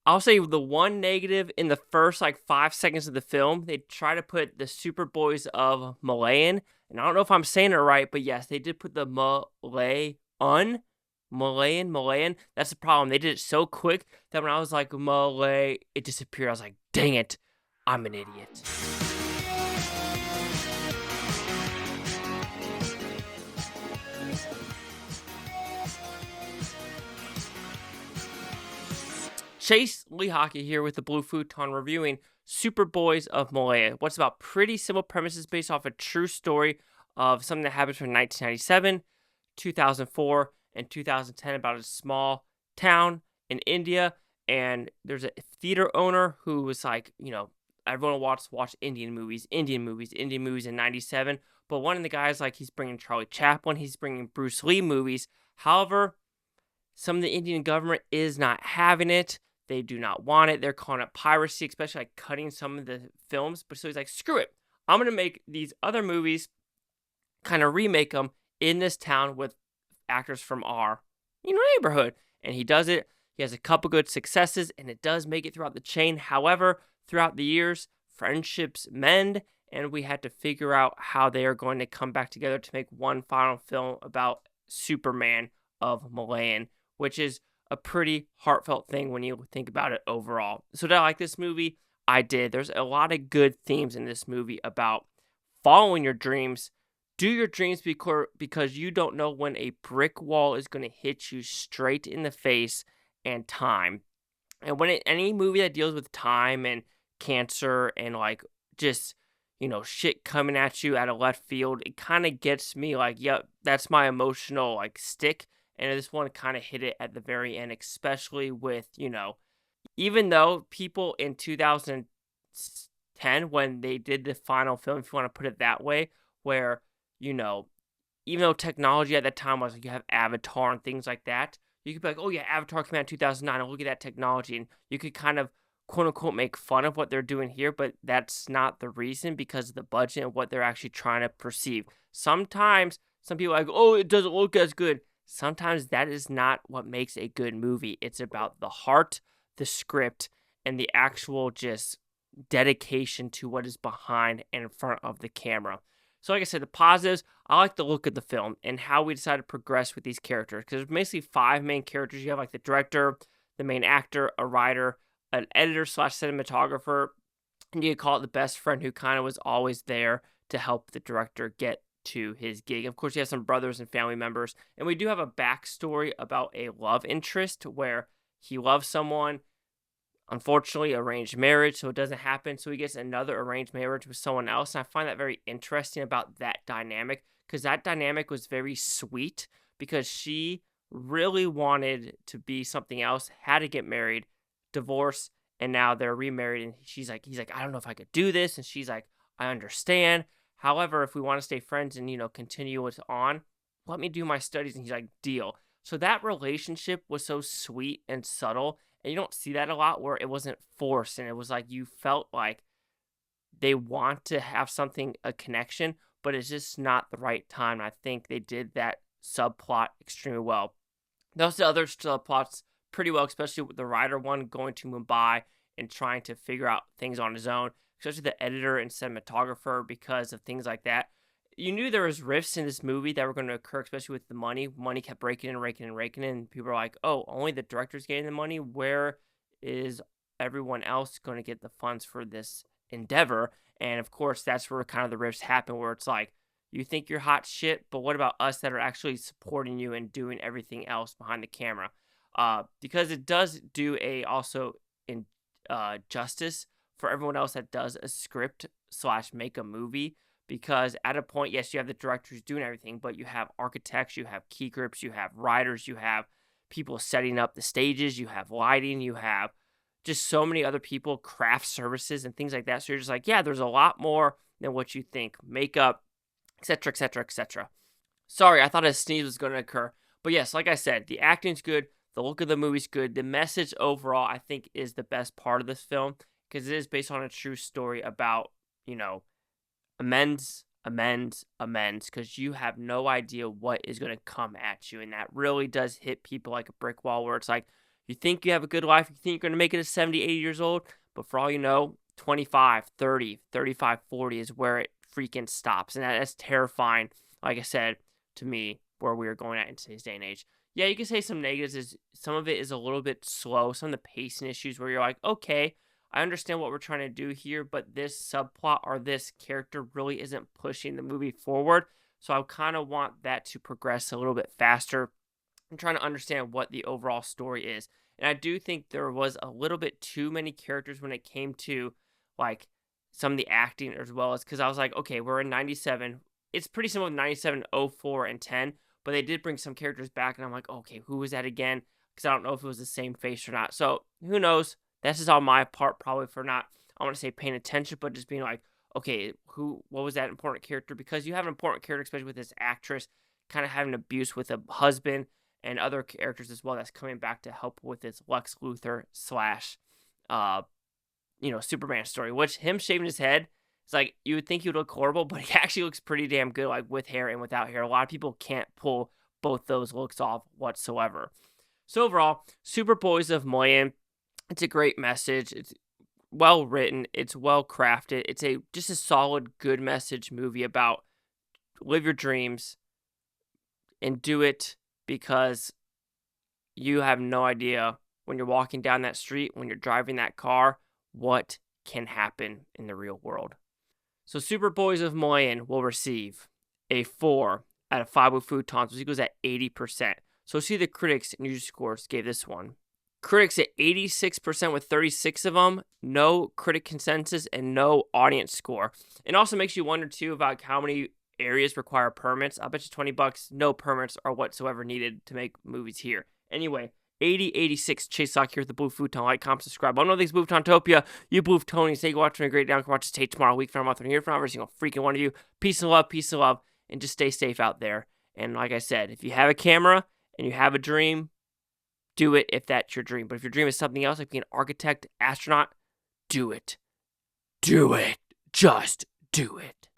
I'll say the one negative in the first like 5 seconds of the film, they try to put the Superboys of Malegaon, and I don't know if I'm saying it right, but yes, they did put the Malayan. That's the problem. They did it so quick that when I was like Malay, it disappeared. I was like, dang it, I'm an idiot. Chase Lee Hockey here with the Blue Futon reviewing Superboys of Malegaon. What's about pretty simple premises based off a true story of something that happened from 1997, 2004, and 2010 about a small town in India. And there's a theater owner who was like, everyone wants to watch Indian movies in 97. But one of the guys, like, he's bringing Charlie Chaplin, he's bringing Bruce Lee movies. However, some of the Indian government is not having it. They do not want it. They're calling it piracy, especially like cutting some of the films. But so he's like, screw it. I'm going to make these other movies, kind of remake them in this town with actors from our, neighborhood. And he does it. He has a couple good successes, and it does make it throughout the chain. However, throughout the years, friendships mend, and we had to figure out how they are going to come back together to make one final film about Superman of Malegaon, which is a pretty heartfelt thing when you think about it overall. So did I like this movie? I did. There's a lot of good themes in this movie about following your dreams. Do your dreams because you don't know when a brick wall is going to hit you straight in the face, and time. And when any movie that deals with time and cancer and like just, shit coming at you out of left field, it kind of gets me like, yep, that's my emotional like stick. And this one kind of hit it at the very end, especially with, even though people in 2010, when they did the final film, if you want to put it that way, where, even though technology at that time was like you have Avatar and things like that, you could be like, oh yeah, Avatar came out in 2009, and look at that technology. And you could kind of, quote unquote, make fun of what they're doing here, but that's not the reason because of the budget and what they're actually trying to perceive. Sometimes some people are like, oh, it doesn't look as good. Sometimes that is not what makes a good movie. It's about the heart, the script, and the actual just dedication to what is behind and in front of the camera. So like I said, the positives, I like the look of the film and how we decided to progress with these characters. Because there's basically 5 main characters. You have like the director, the main actor, a writer, an editor / cinematographer, and you could call it the best friend who kind of was always there to help the director get to his gig. Of course, you have some brothers and family members, and we do have a backstory about a love interest where he loves someone, unfortunately arranged marriage, so it doesn't happen, so he gets another arranged marriage with someone else, and I find that very interesting about that dynamic, because that dynamic was very sweet, because she really wanted to be something else, had to get married, divorce, and now they're remarried, and he's like, I don't know if I could do this, and she's like, I understand. However, if we want to stay friends and, continue it on, let me do my studies. And he's like, deal. So that relationship was so sweet and subtle. And you don't see that a lot where it wasn't forced. And it was like you felt like they want to have something, a connection, but it's just not the right time. I think they did that subplot extremely well. Those the other subplots pretty well, especially with the writer one going to Mumbai and trying to figure out things on his own. Especially the editor and cinematographer, because of things like that. You knew there was rifts in this movie that were going to occur, especially with the money. Money kept raking in, and people are like, oh, only the director's getting the money? Where is everyone else going to get the funds for this endeavor? And of course, that's where kind of the rifts happen, where it's like, you think you're hot shit, but what about us that are actually supporting you and doing everything else behind the camera? Because it does do also justice for everyone else that does a script / make a movie, because at a point, yes, you have the directors doing everything, but you have architects, you have key grips, you have writers, you have people setting up the stages, you have lighting, you have just so many other people, craft services and things like that. So you're just like, yeah, there's a lot more than what you think. Makeup, etc., etc., etc. Sorry, I thought a sneeze was going to occur. But yes, like I said, the acting's good, the look of the movie's good, the message overall, I think, is the best part of this film, because it is based on a true story about, amends, because you have no idea what is going to come at you. And that really does hit people like a brick wall, where it's like, You think you have a good life. You think you're going to make it to 70, 80 years old. But for all you know, 25, 30, 35, 40 is where it freaking stops. And that's terrifying, like I said, to me, where we are going at in today's day and age. Yeah, you can say some negatives is some of it is a little bit slow. Some of the pacing issues where you're like, okay, I understand what we're trying to do here, but this subplot or this character really isn't pushing the movie forward. So I kind of want that to progress a little bit faster. I'm trying to understand what the overall story is. And I do think there was a little bit too many characters when it came to like some of the acting, as well as because I was like, okay, we're in 97. It's pretty similar to 97, 04, and 10, but they did bring some characters back, and I'm like, okay, who was that again? Because I don't know if it was the same face or not. So who knows? This is on my part, probably for not, I want to say paying attention, but just being like, okay, what was that important character? Because you have an important character, especially with this actress, kind of having abuse with a husband and other characters as well that's coming back to help with this Lex Luthor slash, Superman story, which him shaving his head, it's like, you would think he would look horrible, but he actually looks pretty damn good, like with hair and without hair. A lot of people can't pull both those looks off whatsoever. So overall, Superboys of Malegaon, it's a great message. It's well written. It's well crafted. It's just a solid, good message movie about live your dreams and do it, because you have no idea when you're walking down that street, when you're driving that car, what can happen in the real world. So Superboys of Malegaon will receive a 4 out of 5 with Futons, which equals at 80%. So see the critics and user scores gave this one. Critics at 86% with 36 of them, no critic consensus, and no audience score. It also makes you wonder, too, about how many areas require permits. I bet you $20, no permits are whatsoever needed to make movies here. Anyway, 8086 Chase Sock here with the Blue Futon. Like, comment, subscribe. I know things Blue Futontopia. You Blue Futonians, thank you for watching a great day. I can watch this tape tomorrow, week from month, and here from every single freaking one of you. Peace and love, and just stay safe out there. And like I said, if you have a camera and you have a dream, do it if that's your dream. But if your dream is something else, like being an architect, astronaut, do it. Do it. Just do it.